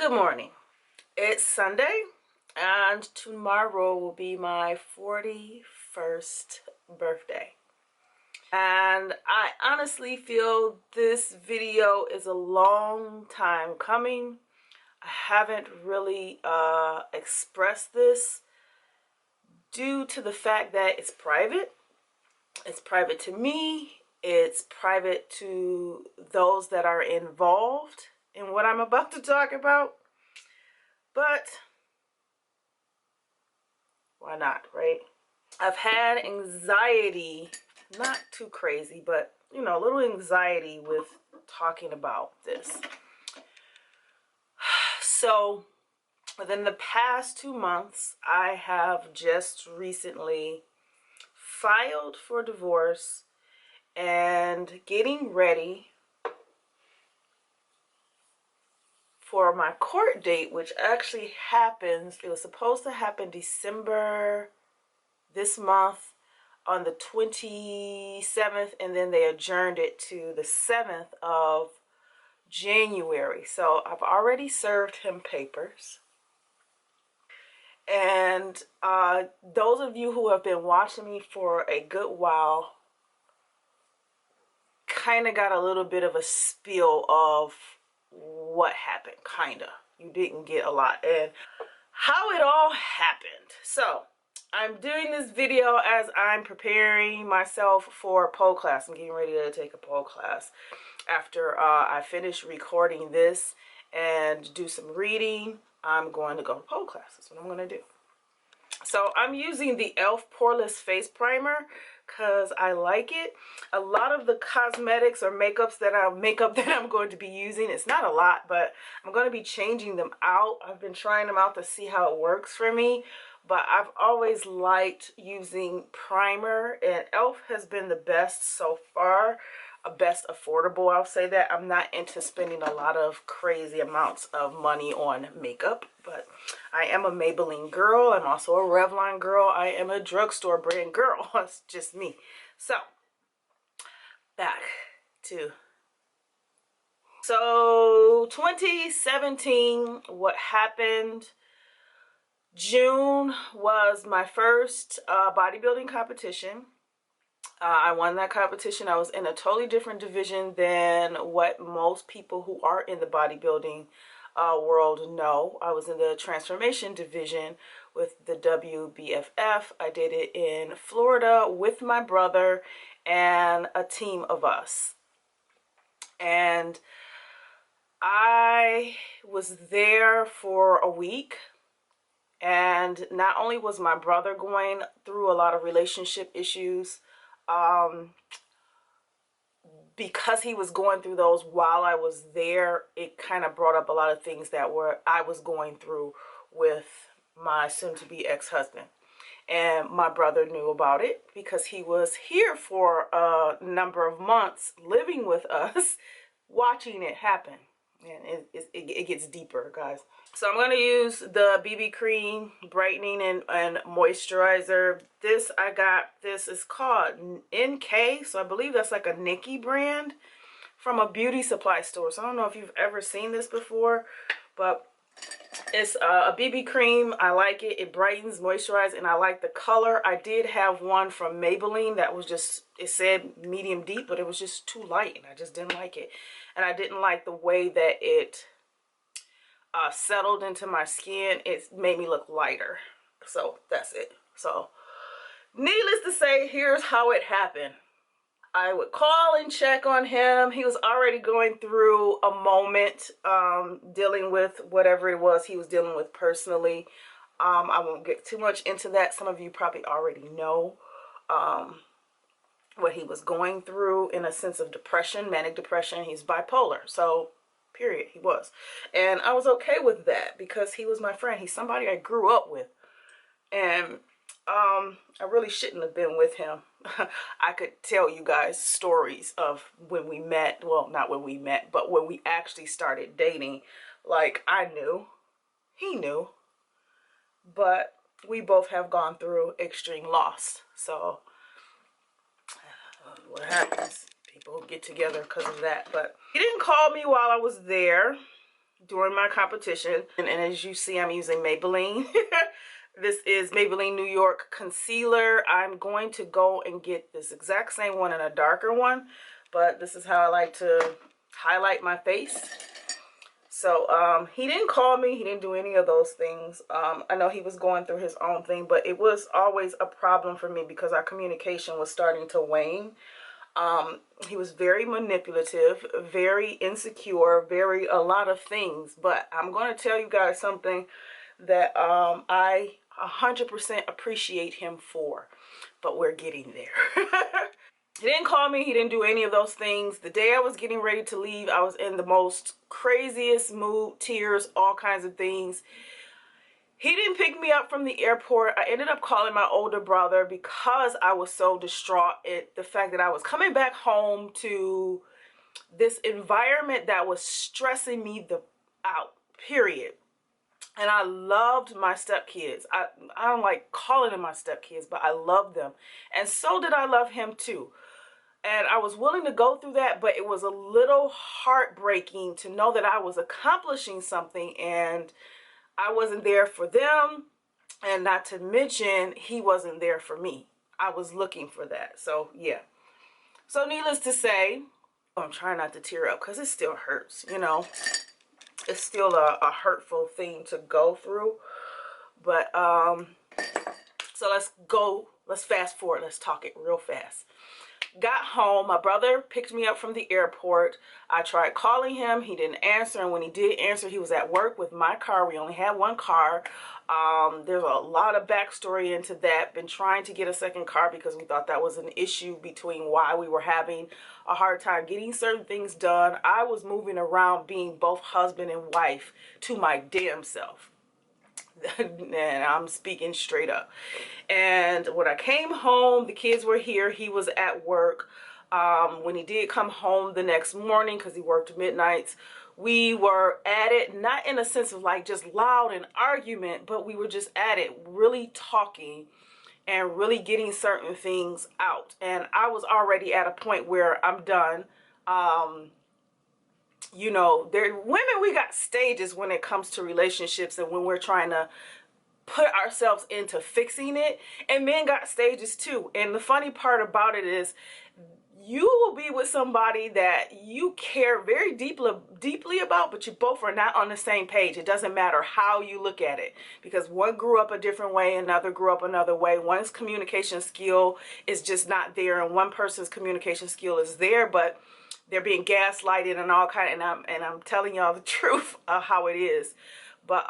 Good morning. It's Sunday and tomorrow will be my 41st birthday. And I honestly feel this video is a long time coming. I haven't really expressed this due to the fact that it's private. It's private to me. It's private to those that are involved in what I'm about to talk about. But why not, right? I've had anxiety, not too crazy, but you know, a little anxiety with talking about this. So within the past 2 months, I have just recently filed for divorce and getting ready for my court date, which actually happens, it was supposed to happen December this month on the 27th, and then they adjourned it to the 7th of January. So I've already served him papers. And those of you who have been watching me for a good while kind of got a little bit of a spiel of what happened, kind of. You didn't get a lot and how it all happened. So I'm doing this video as I'm preparing myself for a pole class. I'm getting ready to take a pole class after I finish recording this and do some reading. I'm going to go to pole class. That's what I'm going to do. So I'm using the e.l.f. Poreless Face Primer because I like it. A lot of the cosmetics or makeup that I'm going to be using, it's not a lot, but I'm going to be changing them out. I've been trying them out to see how it works for me, but I've always liked using primer, and e.l.f. has been the best so far. Best affordable, I'll say that. I'm not into spending a lot of crazy amounts of money on makeup, but I am a Maybelline girl. I'm also a Revlon girl. I am a drugstore brand girl. It's just me. So back to 2017, what happened. June was my first bodybuilding competition. I won that competition. I was in a totally different division than what most people who are in the bodybuilding world know. I was in the transformation division with the WBFF. I did it in Florida with my brother and a team of us. And I was there for a week. And not only was my brother going through a lot of relationship issues, because he was going through those while I was there, it kind of brought up a lot of things that I was going through with my soon-to-be ex-husband. And my brother knew about it because he was here for a number of months living with us, watching it happen. And it gets deeper, guys. So I'm going to use the BB cream brightening and moisturizer. This is called NK, so I believe that's like a Nikki brand from a beauty supply store. So I don't know if you've ever seen this before, but it's a BB cream. I like it. It brightens, moisturizes, and I like the color. I did have one from Maybelline that was just, it said medium deep, but it was just too light, and I just didn't like it. And I didn't like the way that it settled into my skin. It made me look lighter. So that's it. So needless to say, here's how it happened. I would call and check on him. He was already going through a moment, dealing with whatever it was he was dealing with personally. I won't get too much into that. Some of you probably already know what he was going through in a sense of depression, manic depression. He's bipolar. So period, he was. And I was okay with that because he was my friend. He's somebody I grew up with. And I really shouldn't have been with him. I could tell you guys stories of when we met. Well, not when we met, but when we actually started dating. Like, I knew. He knew. But we both have gone through extreme loss. So, what happens? People get together because of that. But he didn't call me while I was there. during my competition. And as you see, I'm using Maybelline. This is Maybelline New York Concealer. I'm going to go and get this exact same one in a darker one, but this is how I like to highlight my face. So he didn't call me. He didn't do any of those things. I know he was going through his own thing, but it was always a problem for me because our communication was starting to wane. He was very manipulative, very insecure, a lot of things. But I'm going to tell you guys something that I 100% appreciate him for. But we're getting there. He didn't call me. He didn't do any of those things. The day I was getting ready to leave, I was in the most craziest mood, tears, all kinds of things. He didn't pick me up from the airport. I ended up calling my older brother because I was so distraught at the fact that I was coming back home to this environment that was stressing me out, period. And I loved my stepkids. I don't like calling them my stepkids, but I loved them. And so did I love him too. And I was willing to go through that, but it was a little heartbreaking to know that I was accomplishing something and I wasn't there for them. And not to mention, he wasn't there for me. I was looking for that. So, yeah. So, needless to say, I'm trying not to tear up because it still hurts, you know. It's still a hurtful thing to go through. But, so let's fast forward. Let's talk it real fast. Got home, my brother picked me up from the airport. I tried calling him, he didn't answer, and when he did answer, he was at work with my car. We only had one car. There's a lot of backstory into that. Been trying to get a second car because we thought that was an issue between why we were having a hard time getting certain things done. I was moving around being both husband and wife to my damn self. And I'm speaking straight up. And when I came home, the kids were here. He was at work. When he did come home the next morning, because he worked midnights, we were at it, not in a sense of like just loud and argument, but we were just at it, really talking and really getting certain things out. And I was already at a point where I'm done. You know, women, we got stages when it comes to relationships and when we're trying to put ourselves into fixing it, and men got stages too. And the funny part about it is you will be with somebody that you care very deeply about, but you both are not on the same page. It doesn't matter how you look at it, because one grew up a different way, another grew up another way. One's communication skill is just not there, and one person's communication skill is there, but they're being gaslighted and all kind of, and I'm telling y'all the truth of how it is. But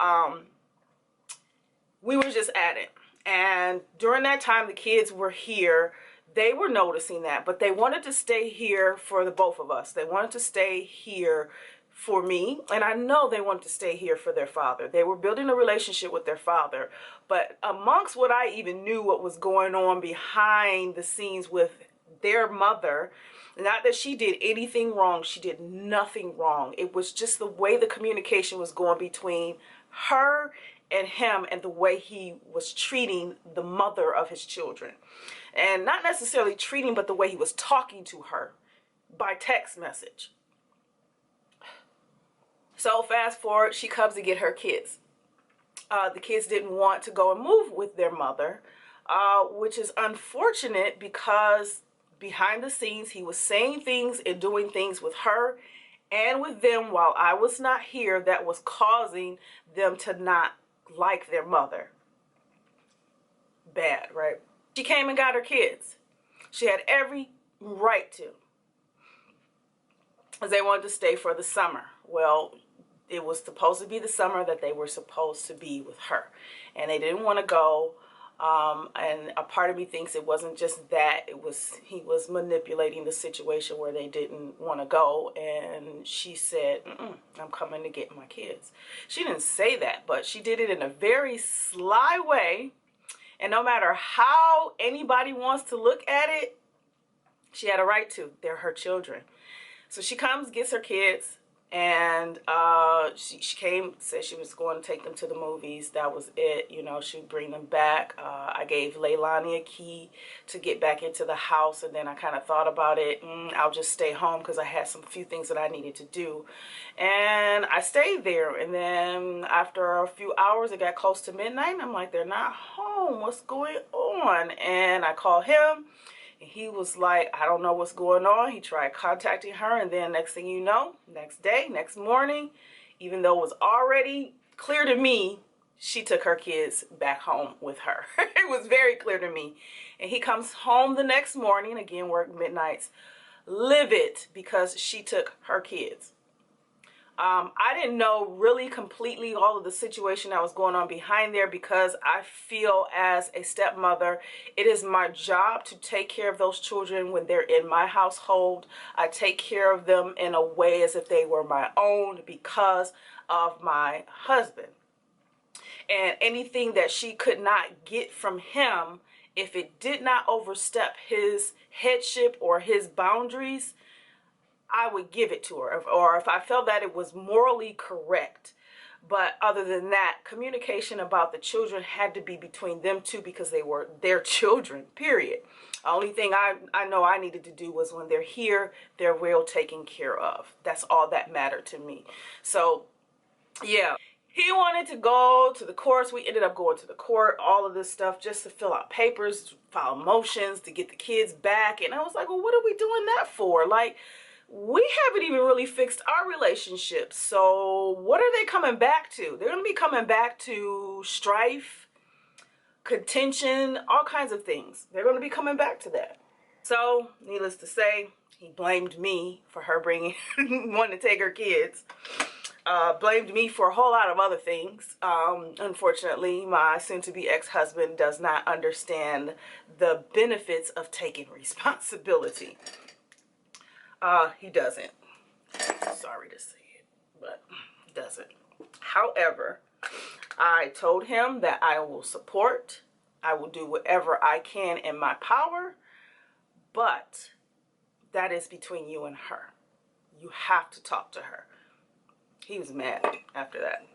we were just at it. And during that time, the kids were here. They were noticing that, but they wanted to stay here for the both of us. They wanted to stay here for me, and I know they wanted to stay here for their father. They were building a relationship with their father. But amongst what I even knew what was going on behind the scenes with their mother, not that she did anything wrong, she did nothing wrong. It was just the way the communication was going between her and him, and the way he was treating the mother of his children. And not necessarily treating, but the way he was talking to her by text message. So fast forward, she comes to get her kids. The kids didn't want to go and move with their mother, which is unfortunate because behind the scenes, he was saying things and doing things with her and with them while I was not here that was causing them to not like their mother. Bad, right? She came and got her kids. She had every right to, because they wanted to stay for the summer. Well, it was supposed to be the summer that they were supposed to be with her, and they didn't want to go. And a part of me thinks it wasn't just that, he was manipulating the situation where they didn't want to go, and she said, I'm coming to get my kids. She didn't say that, but she did it in a very sly way, and no matter how anybody wants to look at it, she had a right to. They're her children. So she comes, gets her kids. And she came, said she was going to take them to the movies. That was it. You know, she'd bring them back. I gave Leilani a key to get back into the house, and then I kind of thought about it. I'll just stay home because I had some few things that I needed to do. And I stayed there, and then after a few hours, it got close to midnight, and I'm like, they're not home. What's going on? And I called him. And he was like, I don't know what's going on. He tried contacting her, and then next thing you know, next day, next morning, even though it was already clear to me, she took her kids back home with her. It was very clear to me. And he comes home the next morning, again, work midnights, livid because she took her kids. I didn't know really completely all of the situation that was going on behind there, because I feel as a stepmother, it is my job to take care of those children when they're in my household. I take care of them in a way as if they were my own because of my husband. And anything that she could not get from him, if it did not overstep his headship or his boundaries, I would give it to her, or if I felt that it was morally correct. But other than that, communication about the children had to be between them two, because they were their children, period. The only thing I know I needed to do was when they're here, they're well taken care of. That's all that mattered to me. So, yeah. He wanted to go to the courts. We ended up going to the court, all of this stuff, just to fill out papers, file motions, to get the kids back. And I was like, well, what are we doing that for? Like, we haven't even really fixed our relationship. So what are they coming back to? They're going to be coming back to strife, contention, all kinds of things. They're going to be coming back to that. So needless to say, he blamed me for her bringing, wanting to take her kids. Blamed me for a whole lot of other things. Unfortunately, my soon-to-be ex-husband does not understand the benefits of taking responsibility. He doesn't. Sorry to say it, but he doesn't. However, I told him that I will support. I will do whatever I can in my power, but that is between you and her. You have to talk to her. He was mad after that.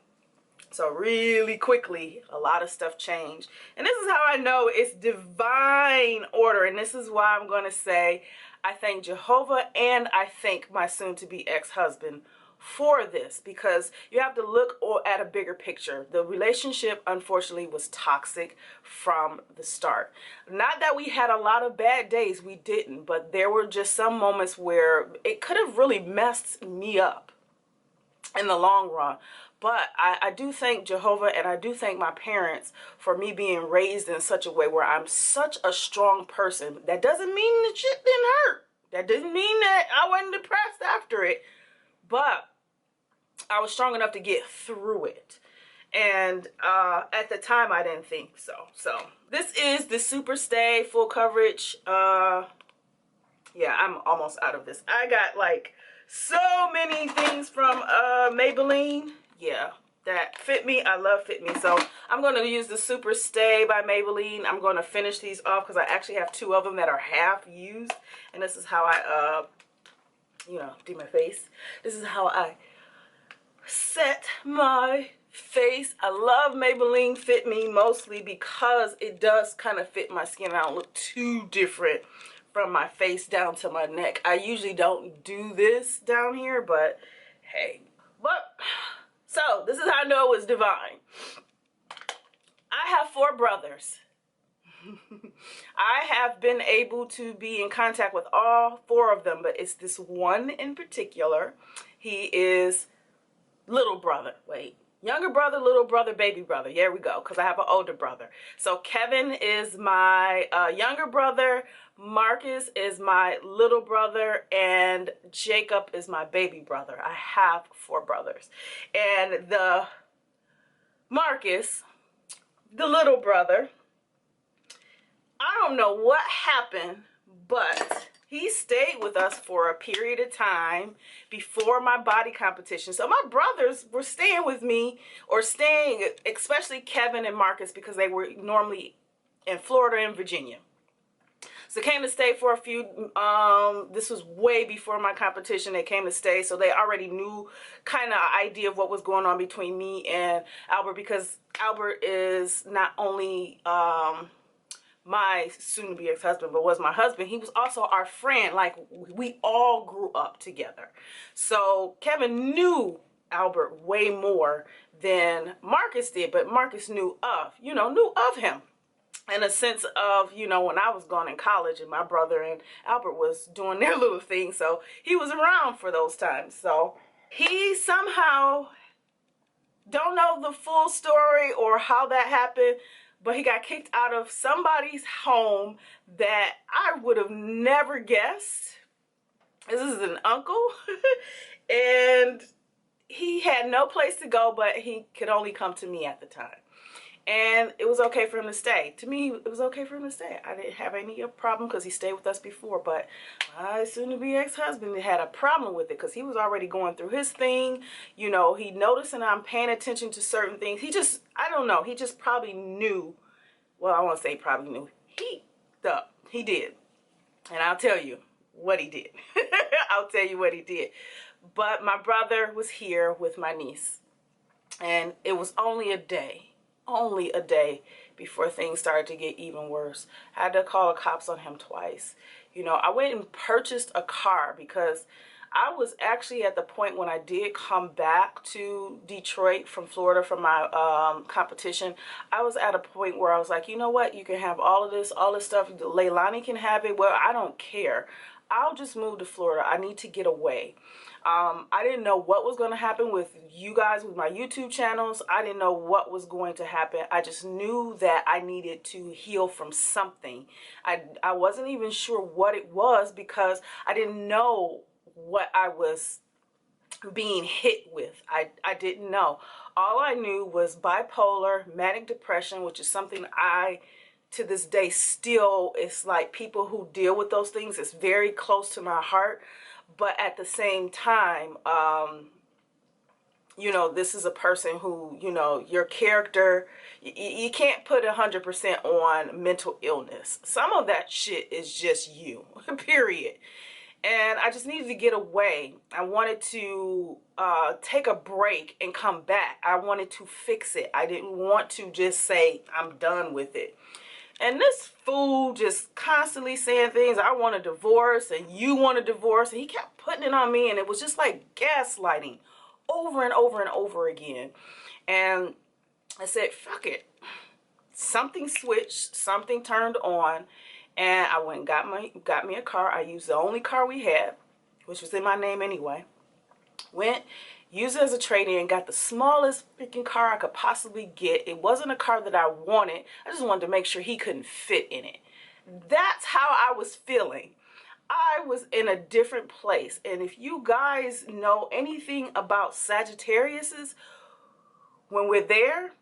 So really quickly, a lot of stuff changed. And this is how I know it's divine order. And this is why I'm going to say I thank Jehovah and I thank my soon-to-be ex-husband for this, because you have to look at a bigger picture. The relationship, unfortunately, was toxic from the start. Not that we had a lot of bad days, we didn't, but there were just some moments where it could have really messed me up in the long run. But I do thank Jehovah and I do thank my parents for me being raised in such a way where I'm such a strong person. That doesn't mean the shit didn't hurt. That doesn't mean that I wasn't depressed after it. But I was strong enough to get through it. And at the time, I didn't think so. So this is the Super Stay full coverage. Yeah, I'm almost out of this. I got like so many things from Maybelline. Yeah, that fit me. I love Fit Me. So I'm going to use the Super Stay by Maybelline. I'm going to finish these off because I actually have two of them that are half used. And this is how I, you know, do my face. This is how I set my face. I love Maybelline Fit Me mostly because it does kind of fit my skin. I don't look too different from my face down to my neck. I usually don't do this down here, but hey. But so this is how I know it was divine. I have 4 brothers. I have been able to be in contact with all 4 of them, but it's this one in particular. He is little brother. Wait. Younger brother, little brother, baby brother. There we go, because I have an older brother. So Kevin is my younger brother. Marcus is my little brother. And Jacob is my baby brother. I have 4 brothers. And the Marcus, the little brother, I don't know what happened, but he stayed with us for a period of time before my body competition. So my brothers were staying with me, or staying, especially Kevin and Marcus, because they were normally in Florida and Virginia. So they came to stay for a few, this was way before my competition. They came to stay, so they already knew kind of idea of what was going on between me and Albert, because Albert is not only my soon-to-be ex-husband, but was my husband. He was also our friend. Like, we all grew up together. So Kevin knew Albert way more than Marcus did, but Marcus knew of him. In a sense of, when I was going in college and my brother and Albert was doing their little thing, so he was around for those times. So he somehow, don't know the full story or how that happened, but he got kicked out of somebody's home that I would have never guessed. This is an uncle. And he had no place to go, but he could only come to me at the time. And it was okay for him to stay. To me, it was okay for him to stay. I didn't have any problem because he stayed with us before. But my soon-to-be ex-husband had a problem with it because he was already going through his thing. He noticed and I'm paying attention to certain things. I don't know. He just probably knew. Well, I won't say probably knew. He did. And I'll tell you what he did. I'll tell you what he did. But my brother was here with my niece. And it was only a day before things started to get even worse. I had to call the cops on him twice. I went and purchased a car because I was actually at the point when I did come back to Detroit from Florida from my competition. I was at a point where I was like, you know what? You can have all this stuff. Leilani can have it. Well, I don't care. I'll just move to Florida. I need to get away. I didn't know what was going to happen with you guys, with my YouTube channels. I didn't know what was going to happen. I just knew that I needed to heal from something. I wasn't even sure what it was because I didn't know what I was being hit with. I didn't know. All I knew was bipolar, manic depression, which is something to this day still, it's like people who deal with those things, it's very close to my heart. But at the same time, this is a person who, your character, you can't put 100% on mental illness. Some of that shit is just you, period. And I just needed to get away. I wanted to take a break and come back. I wanted to fix it. I didn't want to just say, I'm done with it. And this fool just constantly saying things, I want a divorce and you want a divorce. And he kept putting it on me, and it was just like gaslighting over and over and over again. And I said, fuck it. Something switched, something turned on, and I went and got me a car. I used the only car we had, which was in my name anyway. Went, used it as a trade-in, and got the smallest freaking car I could possibly get. It wasn't a car that I wanted. I just wanted to make sure he couldn't fit in it. That's how I was feeling. I was in a different place. And if you guys know anything about Sagittariuses, when we're there,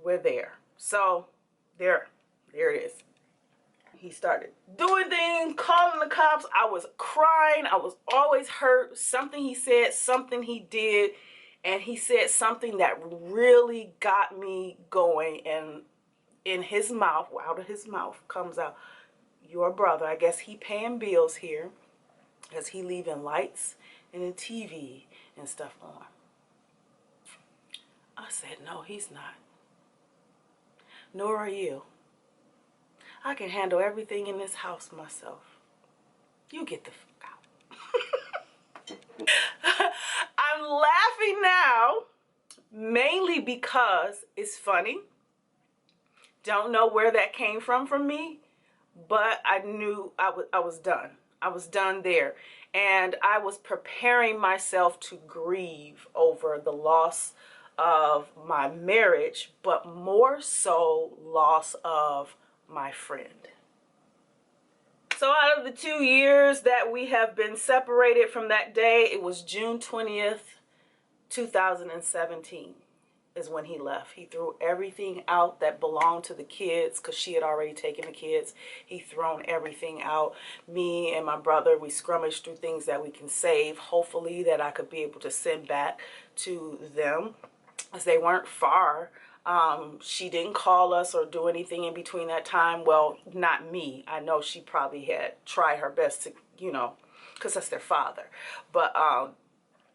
we're there. So there it is. He started doing things, calling the cops. I was crying. I was always hurt. Something he said, something he did. And he said something that really got me going. And in his mouth, out of his mouth comes out, your brother, I guess he paying bills here, because he leaving lights and the TV and stuff on. I said, no, he's not. Nor are you. I can handle everything in this house myself. You get the fuck out. I'm laughing now, mainly because it's funny. Don't know where that came from me, but I knew I was done. I was done there. And I was preparing myself to grieve over the loss of my marriage, but more so loss of my friend. So out of the 2 years that we have been separated from that day, it was June 20th, 2017 is when he left. He threw everything out that belonged to the kids because she had already taken the kids. He thrown everything out. Me and my brother, we scrummaged through things that we can save, hopefully that I could be able to send back to them, as they weren't far. She didn't call us or do anything in between that time. Well, not me. I know she probably had tried her best to, you know, because that's their father. But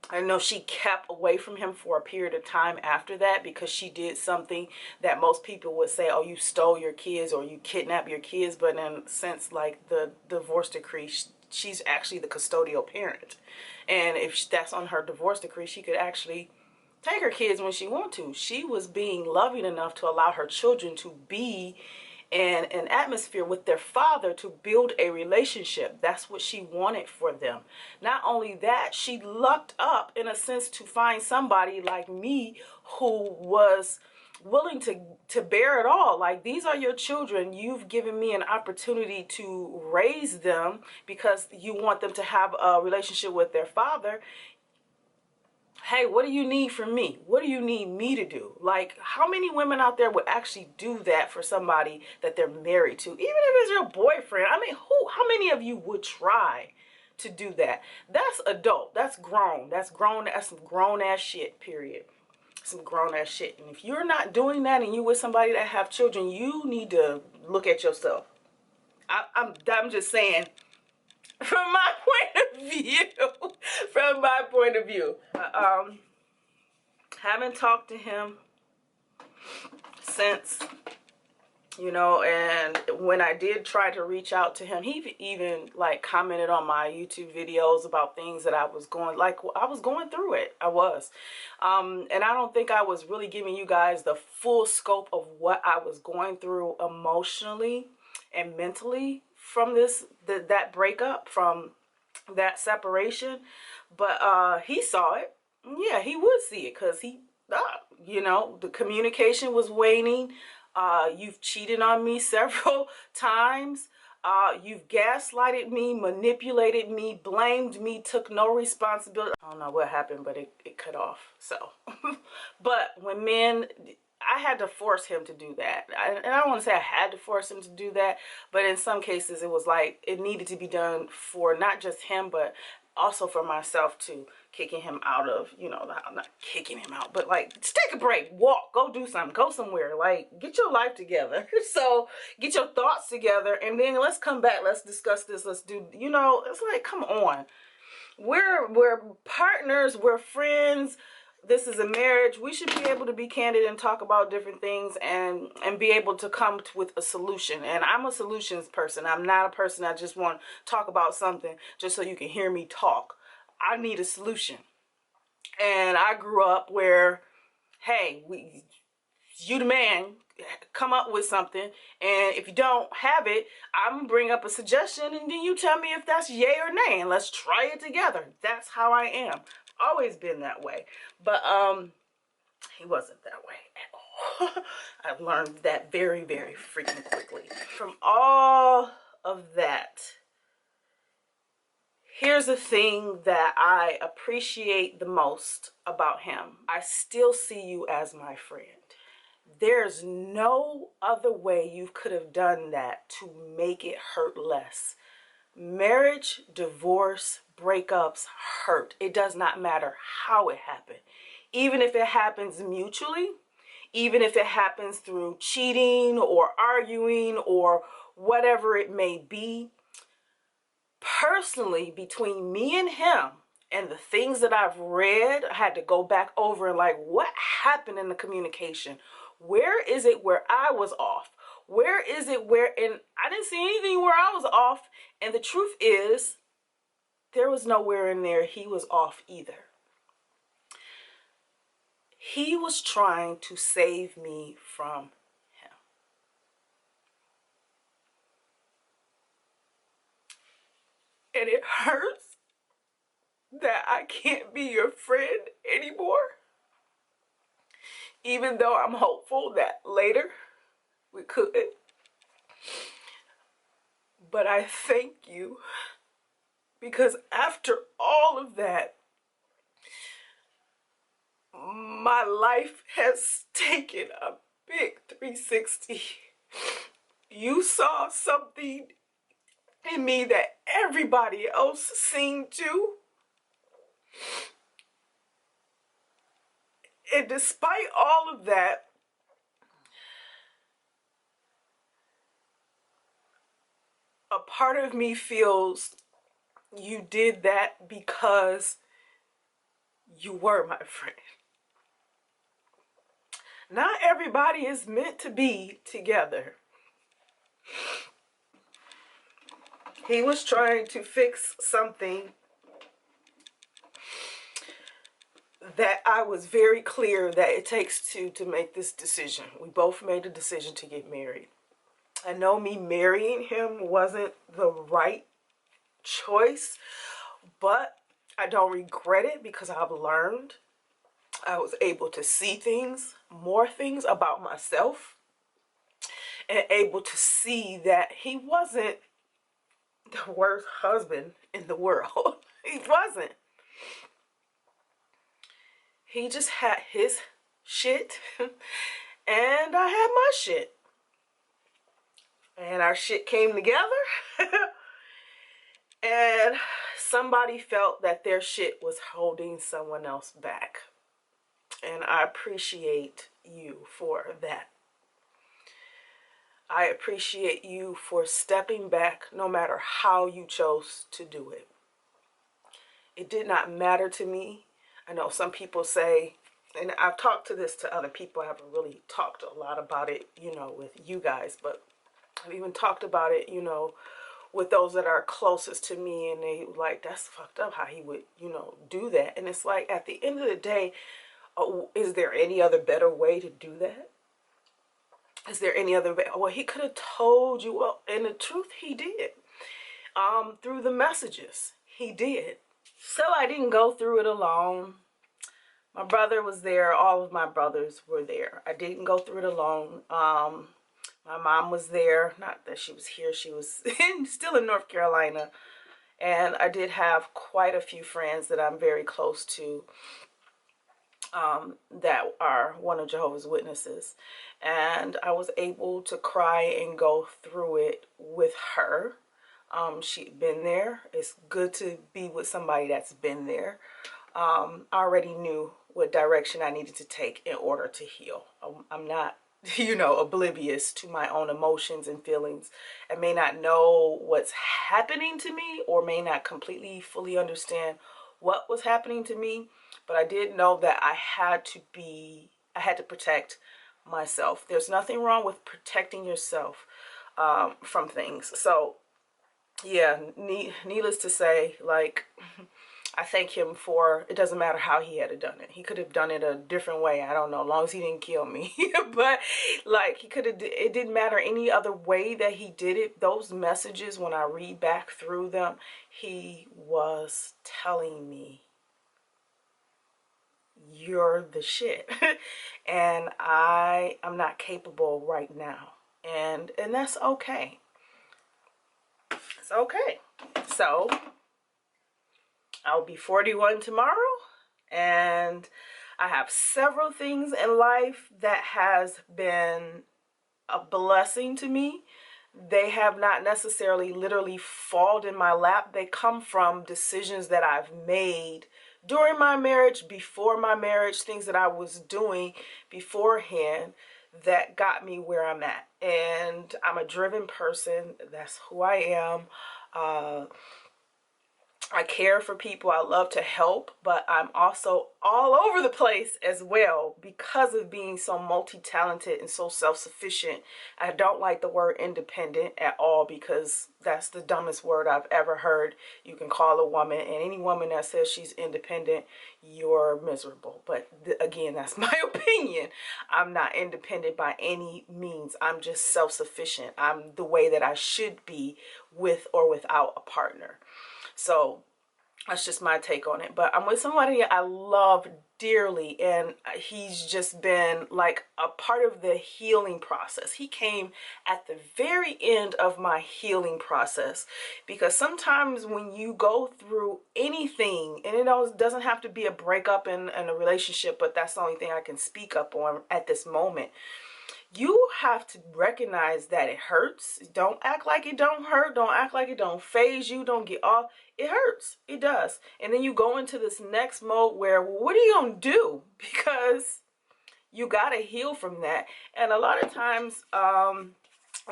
I know she kept away from him for a period of time after that, because she did something that most people would say, oh, you stole your kids or you kidnapped your kids. But in a sense, like the divorce decree, she's actually the custodial parent. And if that's on her divorce decree, she could actually take her kids when she wanted to. She was being loving enough to allow her children to be in an atmosphere with their father, to build a relationship. That's what she wanted for them. Not only that, she lucked up in a sense to find somebody like me who was willing to bear it all. Like, these are your children. You've given me an opportunity to raise them because you want them to have a relationship with their father. Hey, what do you need from me? What do you need me to do? Like, how many women out there would actually do that for somebody that they're married to? Even if it's your boyfriend. I mean, how many of you would try to do that? That's adult. That's grown. That's grown. That's some grown ass shit, period. Some grown ass shit. And if you're not doing that and you with somebody that have children, you need to look at yourself. I'm just saying, from my point of view, from my point of view. Haven't talked to him since, you know, and when I did try to reach out to him, he even like commented on my YouTube videos about things that I was going, like, I was going through it. I was. And I don't think I was really giving you guys the full scope of what I was going through emotionally and mentally from that breakup, from that separation. But he saw it. Yeah, he would see it, because you know, the communication was waning. You've cheated on me several times. You've gaslighted me, manipulated me, blamed me, took no responsibility. I don't know what happened, but it cut off. So, but when men, I had to force him to do that. And I don't want to say I had to force him to do that, but in some cases it was like it needed to be done for not just him, but also for myself too. Kicking him out of, you know, not kicking him out, but like, just take a break, walk, go do something, go somewhere, like, get your life together. So get your thoughts together, and then let's come back, let's discuss this, let's do, you know, it's like, come on. We're partners, we're friends. This is a marriage. We should be able to be candid and talk about different things and be able to come with a solution. And I'm a solutions person. I'm not a person that just want to talk about something just so you can hear me talk. I need a solution. And I grew up where, hey, you the man, come up with something, and if you don't have it, I'm gonna bring up a suggestion, and then you tell me if that's yay or nay, and let's try it together. That's how I am. Always been that way. But he wasn't that way at all. I've learned that very, very freaking quickly. From all of that, here's the thing that I appreciate the most about him. I still see you as my friend. There's no other way you could have done that to make it hurt less. Marriage, divorce, breakups hurt. It does not matter how it happened. Even if it happens mutually, even if it happens through cheating or arguing or whatever it may be. Personally, between me and him and the things that I've read, I had to go back over and like, what happened in the communication? Where is it where I was off? Where is it where, and I didn't see anything where I was off. And the truth is, there was nowhere in there he was off either. He was trying to save me from him. And it hurts that I can't be your friend anymore. Even though I'm hopeful that later we could. But I thank you, because after all of that, my life has taken a big 360. You saw something in me that everybody else seemed to. And despite all of that, a part of me feels you did that because you were my friend. Not everybody is meant to be together. He was trying to fix something that I was very clear that it takes two to make this decision. We both made a decision to get married. I know me marrying him wasn't the right choice, but I don't regret it because I've learned. I was able to see things, more things about myself, and able to see that he wasn't the worst husband in the world. He wasn't. He just had his shit and I had my shit. And our shit came together. And somebody felt that their shit was holding someone else back. And I appreciate you for that. I appreciate you for stepping back no matter how you chose to do it. It did not matter to me. I know some people say, and I've talked to this to other people. I haven't really talked a lot about it, you know, with you guys, but I've even talked about it, you know, with those that are closest to me, and they like, that's fucked up how he would, you know, do that. And it's like, at the end of the day, is there any other better way to do that? Is there any other way? Well, he could have told you, well, and the truth, he did. Through the messages, he did. So I didn't go through it alone. My brother was there. All of my brothers were there. I didn't go through it alone. My mom was there. Not that she was here. She was still in North Carolina. And I did have quite a few friends that I'm very close to that are one of Jehovah's Witnesses. And I was able to cry and go through it with her. She'd been there. It's good to be with somebody that's been there. I already knew what direction I needed to take in order to heal. I'm not, you know, oblivious to my own emotions and feelings. I may not know what's happening to me or may not completely fully understand what was happening to me, but I did know that I had to protect myself. There's nothing wrong with protecting yourself from things. So yeah, needless to say, like, I thank him for, it doesn't matter how he had done it. He could have done it a different way. I don't know, as long as he didn't kill me. But like, he could have, it didn't matter any other way that he did it. Those messages, when I read back through them, he was telling me, you're the shit. And I'm not capable right now. And that's okay. It's okay. So I'll be 41 tomorrow, and I have several things in life that has been a blessing to me. They have not necessarily literally fallen in my lap. They come from decisions that I've made during my marriage, before my marriage, things that I was doing beforehand that got me where I'm at. And I'm a driven person. That's who I am. I care for people. I love to help, but I'm also all over the place as well because of being so multi-talented and so self-sufficient. I don't like the word independent at all because that's the dumbest word I've ever heard. You can call a woman, and any woman that says she's independent, you're miserable. But again, that's my opinion. I'm not independent by any means. I'm just self-sufficient. I'm the way that I should be with or without a partner. So that's just my take on it. But I'm with somebody I love dearly, and he's just been like a part of the healing process. He came at the very end of my healing process, because sometimes when you go through anything, and it doesn't have to be a breakup in a relationship, but that's the only thing I can speak up on at this moment. You have to recognize that it hurts. Don't act like it don't hurt. Don't act like it don't phase you. Don't get off. It hurts. It does. And then you go into this next mode where, well, what are you going to do? Because you got to heal from that. And a lot of times,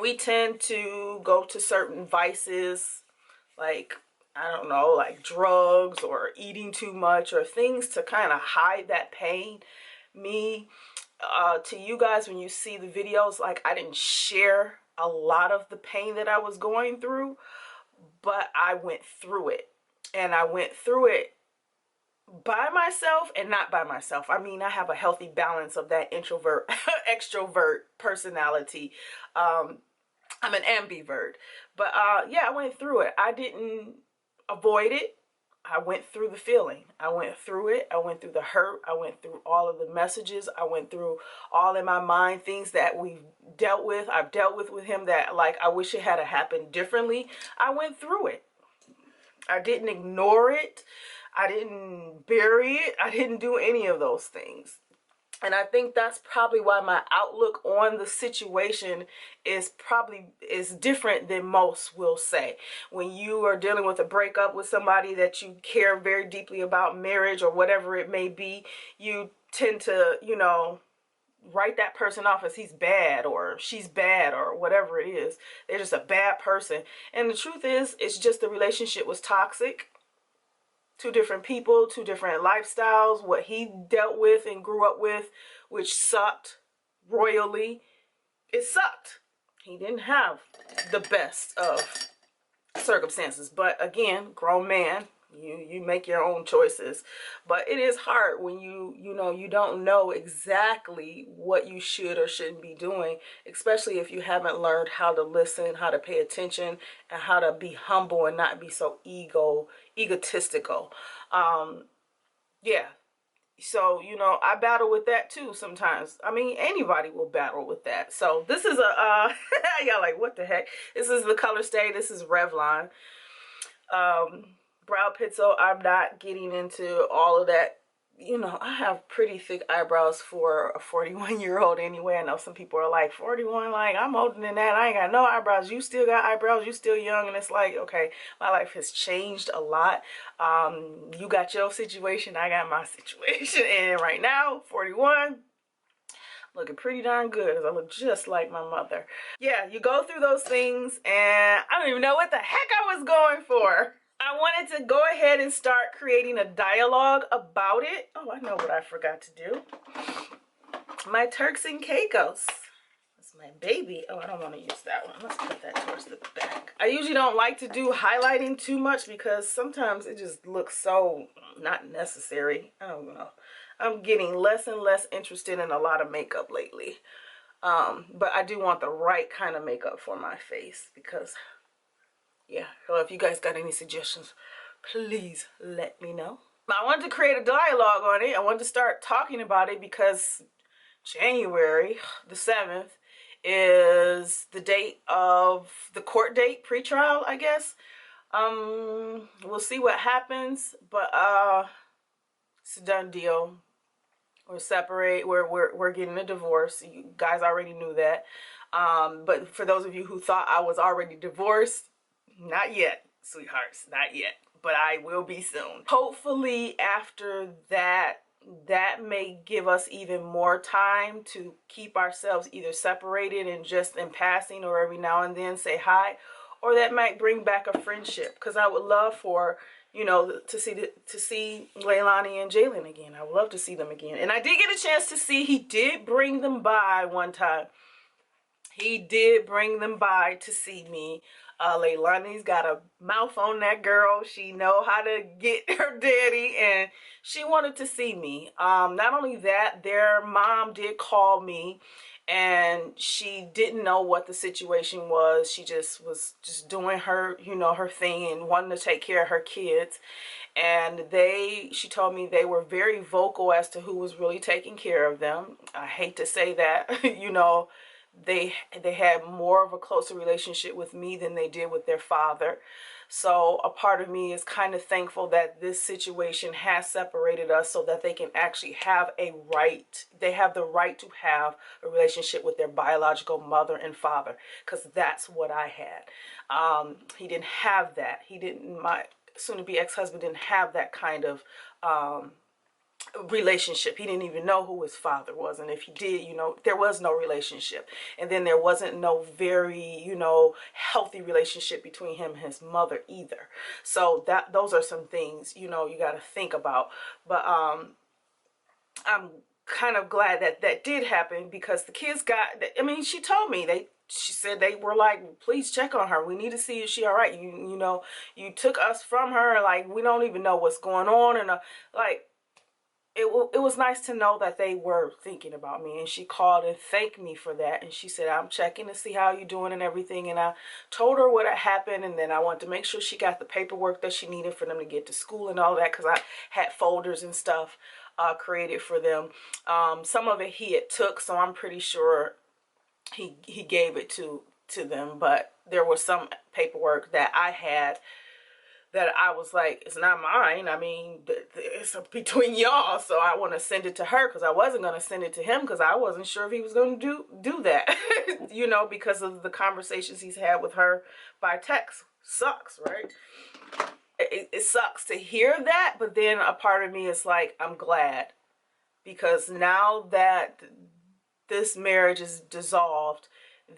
we tend to go to certain vices, like, I don't know, like drugs or eating too much or things to kind of hide that pain. Me, to you guys, when you see the videos, like, I didn't share a lot of the pain that I was going through, but I went through it. And I went through it by myself and not by myself. I mean, I have a healthy balance of that introvert, extrovert personality. I'm an ambivert. But yeah, I went through it. I didn't avoid it. I went through the feeling. I went through it. I went through the hurt. I went through all of the messages. I went through all in my mind things that we've dealt with. I've dealt with him that, like, I wish it had happened differently. I went through it. I didn't ignore it. I didn't bury it. I didn't do any of those things. And I think that's probably why my outlook on the situation is different than most will say. When you are dealing with a breakup with somebody that you care very deeply about, marriage or whatever it may be, you tend to, you know, write that person off as he's bad or she's bad or whatever it is. They're just a bad person. And the truth is, it's just the relationship was toxic. Two different people, two different lifestyles, what he dealt with and grew up with, which sucked royally. It sucked. He didn't have the best of circumstances. But again, grown man, you make your own choices. But it is hard when you don't know exactly what you should or shouldn't be doing, especially if you haven't learned how to listen, how to pay attention, and how to be humble and not be so egotistical. Yeah. So, you know, I battle with that too sometimes. I mean, anybody will battle with that. So this is y'all like, what the heck? This is the color Stay. This is Revlon. Brow pencil. I'm not getting into all of that. You know, I have pretty thick eyebrows for a 41-year-old anyway. I know some people are like, 41, like, I'm older than that. I ain't got no eyebrows. You still got eyebrows. You still young. And it's like, okay, my life has changed a lot. You got your situation. I got my situation. And right now, 41, looking pretty darn good, because I look just like my mother. Yeah, you go through those things, and I don't even know what the heck I was going for. I wanted to go ahead and start creating a dialogue about it. Oh, I know what I forgot to do. My Turks and Caicos. That's my baby. Oh, I don't want to use that one. Let's put that towards the back. I usually don't like to do highlighting too much because sometimes it just looks so not necessary. I don't know. I'm getting less and less interested in a lot of makeup lately. But I do want the right kind of makeup for my face because... yeah, so if you guys got any suggestions, please let me know. I wanted to create a dialogue on it. I wanted to start talking about it because January the 7th is the date of the court date, pre-trial, I guess. We'll see what happens, but it's a done deal. We're separate. We're getting a divorce. You guys already knew that. But for those of you who thought I was already divorced, not yet, sweethearts, not yet, but I will be soon. Hopefully after that, that may give us even more time to keep ourselves either separated and just in passing or every now and then say hi, or that might bring back a friendship, because I would love for, you know, to see Leilani and Jalen again. I would love to see them again. And I did get a chance to see, he did bring them by one time. He did bring them by to see me. Leilani's got a mouth on that girl. She know how to get her daddy, and she wanted to see me. Not only that, their mom did call me, and she didn't know what the situation was. She just was doing her, you know, her thing and wanting to take care of her kids. And she told me they were very vocal as to who was really taking care of them. I hate to say that, you know, they had more of a closer relationship with me than they did with their father. So a part of me is kind of thankful that this situation has separated us so that they can actually have a right. They have the right to have a relationship with their biological mother and father, because that's what I had. He didn't have that. My soon-to-be ex-husband didn't have that kind of relationship. He didn't even know who his father was, and if he did, you know, there was no relationship. And then there wasn't no very, you know, healthy relationship between him and his mother either. So that those are some things, you know, you got to think about. But I'm kind of glad that that did happen, because the kids got, I mean, she told me, she said they were like, please check on her. We need to see if she all right. You know, you took us from her. Like, we don't even know what's going on. And like, it was nice to know that they were thinking about me. And she called and thanked me for that. And she said, I'm checking to see how you're doing and everything. And I told her what had happened. And then I wanted to make sure she got the paperwork that she needed for them to get to school and all that, because I had folders and stuff created for them. Some of it he had took, so I'm pretty sure he gave it to them. But there was some paperwork that I had that I was like, it's not mine. I mean, it's between y'all, so I want to send it to her, because I wasn't going to send it to him, because I wasn't sure if he was going to do that, you know, because of the conversations he's had with her by text. Sucks, right? It sucks to hear that, but then a part of me is like, I'm glad, because now that this marriage is dissolved,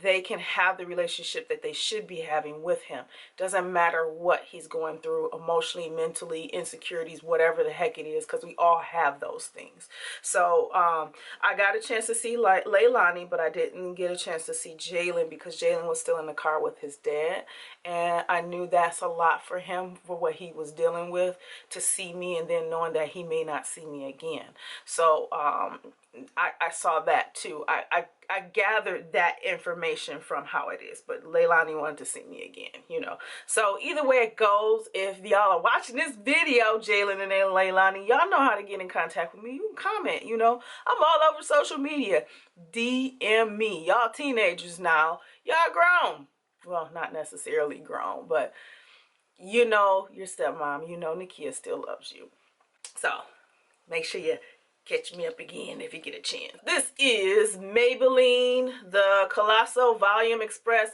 they can have the relationship that they should be having with him. Doesn't matter what he's going through emotionally, mentally, insecurities, whatever the heck it is, because we all have those things. So I got a chance to see Leilani, but I didn't get a chance to see Jalen, because Jalen was still in the car with his dad. And I knew that's a lot for him, for what he was dealing with, to see me and then knowing that he may not see me again. So I saw that too. I gathered that information from how it is, but Leilani wanted to see me again, you know. So either way it goes, if y'all are watching this video, Jalen and Leilani, y'all know how to get in contact with me. You can comment, you know. I'm all over social media. DM me. Y'all teenagers now. Y'all grown. Well, not necessarily grown, but you know your stepmom. You know Nakia still loves you. So make sure you catch me up again if you get a chance. This is Maybelline, the Colossal Volume Express.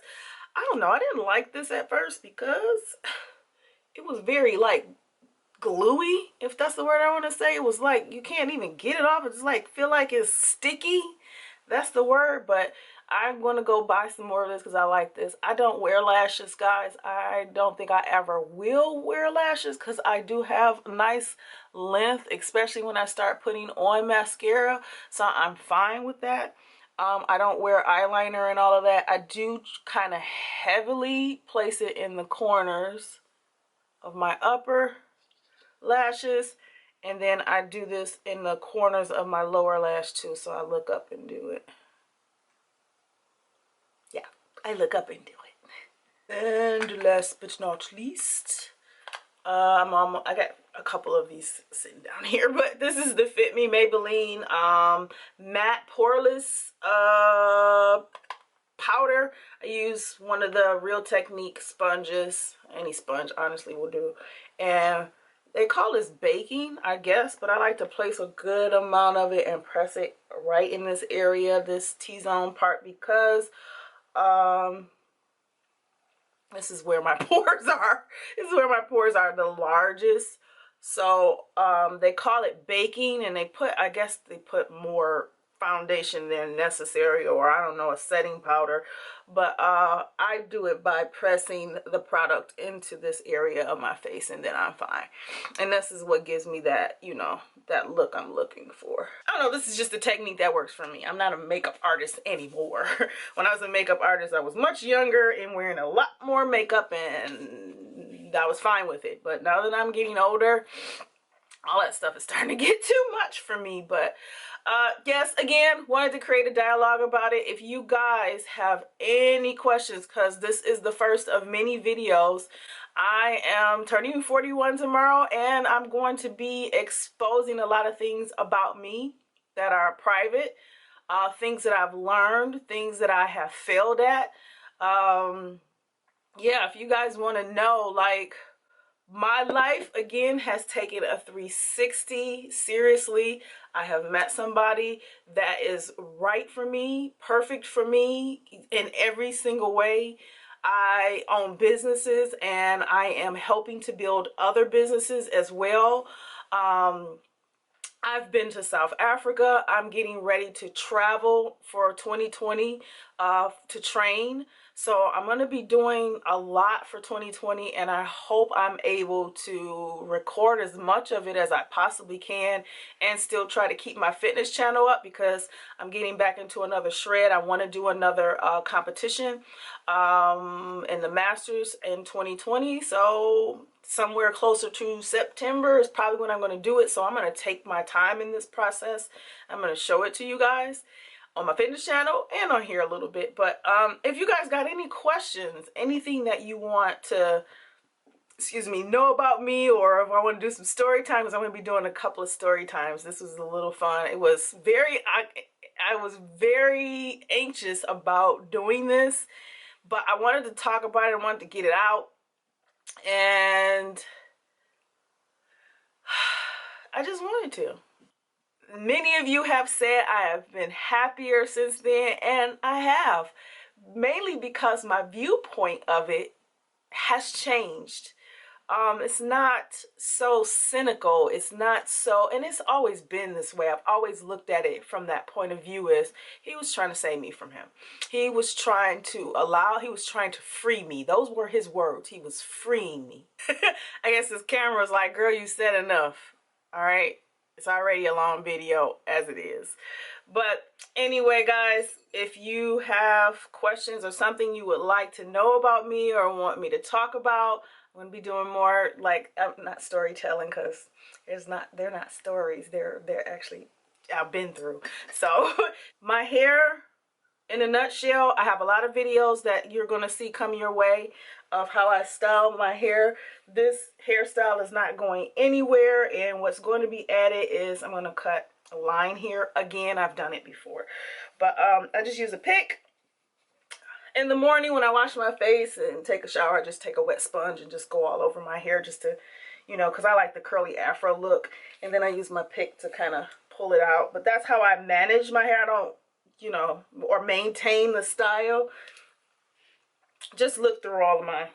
I don't know, I didn't like this at first because it was very like gluey, if that's the word I want to say. It was like you can't even get it off. It's like feel like it's sticky. That's the word. But I'm going to go buy some more of this because I like this. I don't wear lashes, guys. I don't think I ever will wear lashes because I do have nice length, especially when I start putting on mascara. So I'm fine with that. I don't wear eyeliner and all of that. I do kind of heavily place it in the corners of my upper lashes. And then I do this in the corners of my lower lash too. So I look up and do it. Yeah, I look up and do it. And last but not least, I got a couple of these sitting down here, but this is the Fit Me Maybelline matte poreless powder. I use one of the Real Technique sponges. Any sponge honestly will do. And they call this baking, I guess, but I like to place a good amount of it and press it right in this area, this T-zone part, because this is where my pores are. This is where my pores are the largest. So they call it baking, and they put, I guess they put more foundation than necessary, or I don't know, a setting powder. But I do it by pressing the product into this area of my face, and then I'm fine. And this is what gives me that, you know, that look I'm looking for. I don't know, this is just a technique that works for me. I'm not a makeup artist anymore. When I was a makeup artist, I was much younger and wearing a lot more makeup, and I was fine with it. But now that I'm getting older, all that stuff is starting to get too much for me. But yes, again, wanted to create a dialogue about it. If you guys have any questions, because this is the first of many videos, I am turning 41 tomorrow, and I'm going to be exposing a lot of things about me that are private, things that I've learned, things that I have failed at. Yeah, if you guys want to know, like, my life, again, has taken a 360. Seriously, I have met somebody that is right for me, perfect for me in every single way. I own businesses, and I am helping to build other businesses as well. I I've been to South Africa. I'm getting ready to travel for 2020 to train. So I'm going to be doing a lot for 2020, and I hope I'm able to record as much of it as I possibly can and still try to keep my fitness channel up, because I'm getting back into another shred. I want to do another competition in the Masters in 2020. So somewhere closer to September is probably when I'm going to do it. So I'm going to take my time in this process. I'm going to show it to you guys on my fitness channel and on here a little bit. But if you guys got any questions, anything that you want to, know about me, or if I want to do some story times, I'm going to be doing a couple of story times. This was a little fun. It was very, I was very anxious about doing this, but I wanted to talk about it. I wanted to get it out. And I just wanted to. Many of you have said I have been happier since then, and I have. Mainly because my viewpoint of it has changed. It's not so cynical. It's not so, and it's always been this way. I've always looked at it from that point of view, as he was trying to save me from him. He was trying to free me. Those were his words. He was freeing me. I guess his camera was like, girl, you said enough. All right. It's already a long video as it is. But anyway, guys, if you have questions or something you would like to know about me or want me to talk about, I'm going to be doing more, like, not storytelling, because they're not stories. They're actually, I've been through. So my hair, in a nutshell, I have a lot of videos that you're going to see come your way of how I style my hair. This hairstyle is not going anywhere, and what's going to be added is I'm going to cut a line here. Again, I've done it before, but I just use a pick. In the morning when I wash my face and take a shower, I just take a wet sponge and just go all over my hair, just to, because I like the curly afro look, and then I use my pick to kind of pull it out. But that's how I manage my hair. I don't, or maintain the style. Just look through all of my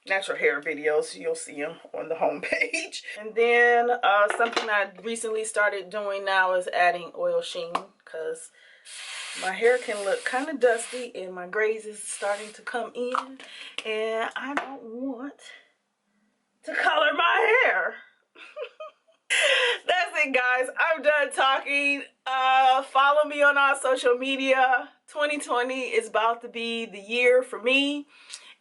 natural hair videos. You'll see them on the home page. And then something I recently started doing now is adding oil sheen, because my hair can look kind of dusty and my grays is starting to come in, and I don't want to color my hair. That's it, guys. I'm done talking. Follow me on our social media. 2020 is about to be the year for me,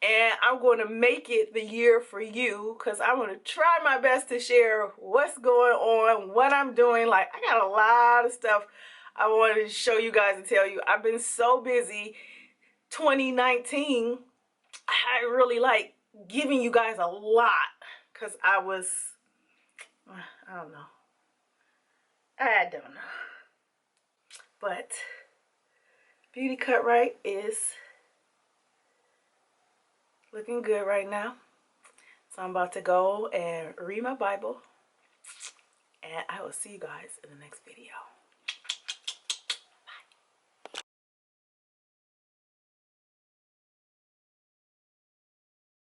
and I'm going to make it the year for you, because I'm going to try my best to share what's going on, what I'm doing. Like, I got a lot of stuff I wanted to show you guys and tell you. I've been so busy. 2019, I really like giving you guys a lot, because I don't know. I don't know. But BeautyCutright is looking good right now. So I'm about to go and read my Bible, and I will see you guys in the next video.